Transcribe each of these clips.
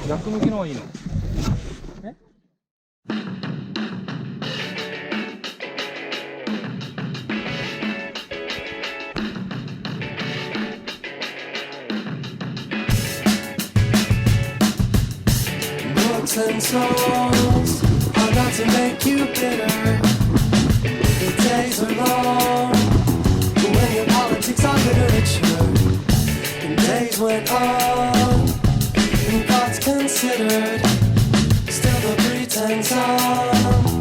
逆向きの方がいいの？えBooks and songs are not to make you bitter. The days are long when your politics are literature. And days went on and thoughts considered. Still the pretense on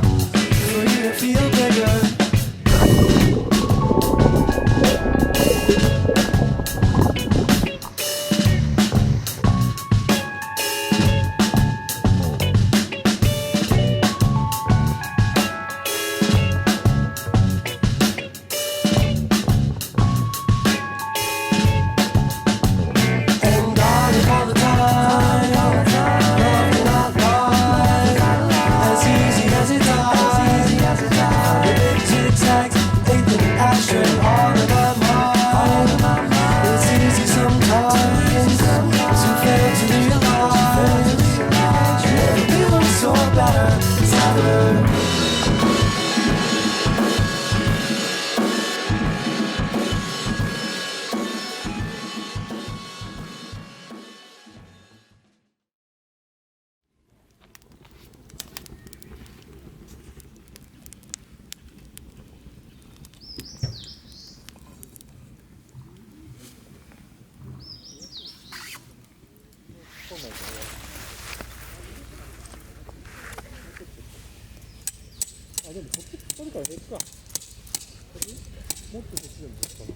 for you to feel bigger. Loving でもこれから減るか。もっとこっちでも減るかな。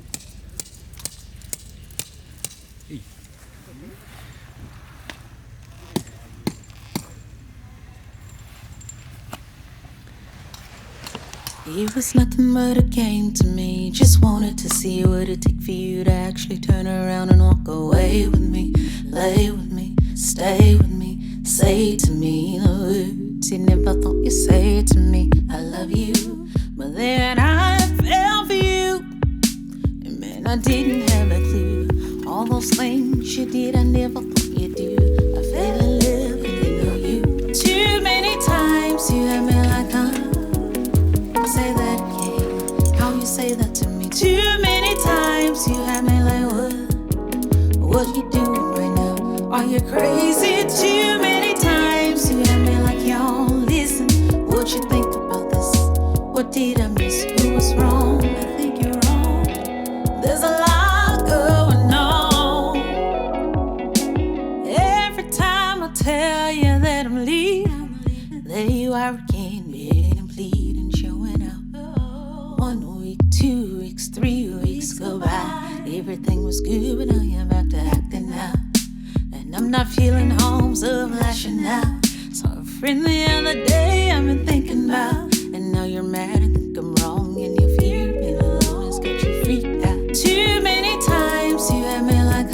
It was nothing but a game to me. Just wanted to see what it'd take for you to actually turn around and walk away with me. Lay with me, stay with me. Say to me the words you never thought you'd say to me. I love you, but then I fell for you. And man, I didn't have a clue. All those things you did, I never thought you'd do. I fell in love and didn't know you. Too many times you had me like say that again. How you say that to me? Too many times you had me like what you doing right now? Are you crazy? Too many times you had me like y'all. Listen, what you think about this? What did I miss? Who was wrong? I think you're wrong. There's a lot going on. Every time I tell you that I'm leaving, there you are again, begging and pleading, showing out. 1 week, 2 weeks, 3 weeks go by. Everything was good, but now you're back to acting out. And I'm not feeling home, so I'm lashing out. Saw a friend the other day I've been thinking about. And now you're mad and think I'm wrong. And you feel being alone has got you freaked out. Too many times you had me like,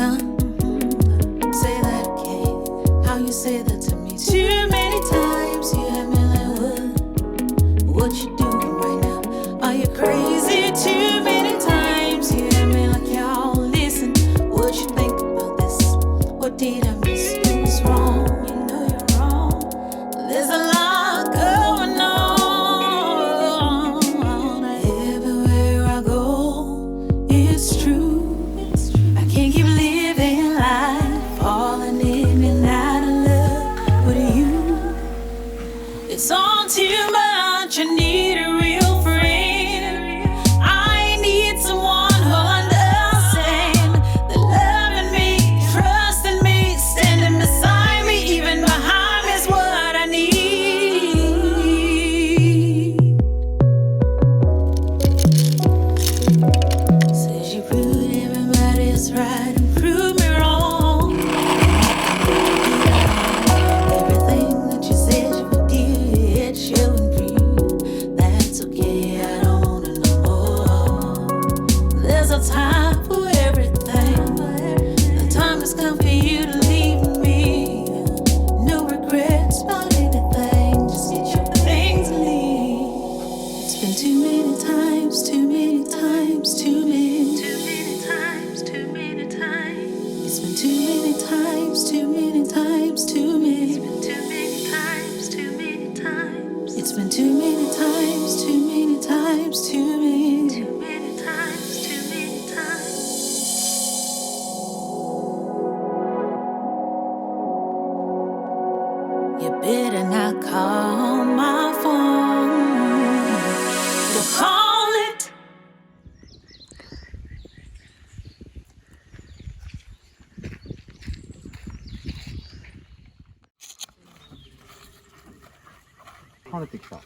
say that again. How you say that to me? Too many times you had me like, what you doing right now? Are you crazy? Too many times you had me like, y'all. Listen, what you think about this? What did I miss? Who was wrong? You know you're wrong. There's a lot going on. Everywhere I go, it's true. I can't keep living life, falling in and out of love with you. It's all too much. I need a real friend. I need someone who'll understand that loving me, trusting me, standing beside me, even behind me is what I need. Says you proved everybody's right and prove me wrong. Everything that you said you would do, it's showing through. That's okay, I don't wanna know more. There's a time for everything. The time has come for you to leave me. No regrets about anything. Just get your things and leave. It's been too many times, too many times, too many times, too many times. It's been too many times, too many times, too many. It's been too many times, too many times, too many. Too many times, too many times. You better not call my phone. Don't call it. 晴れてきた。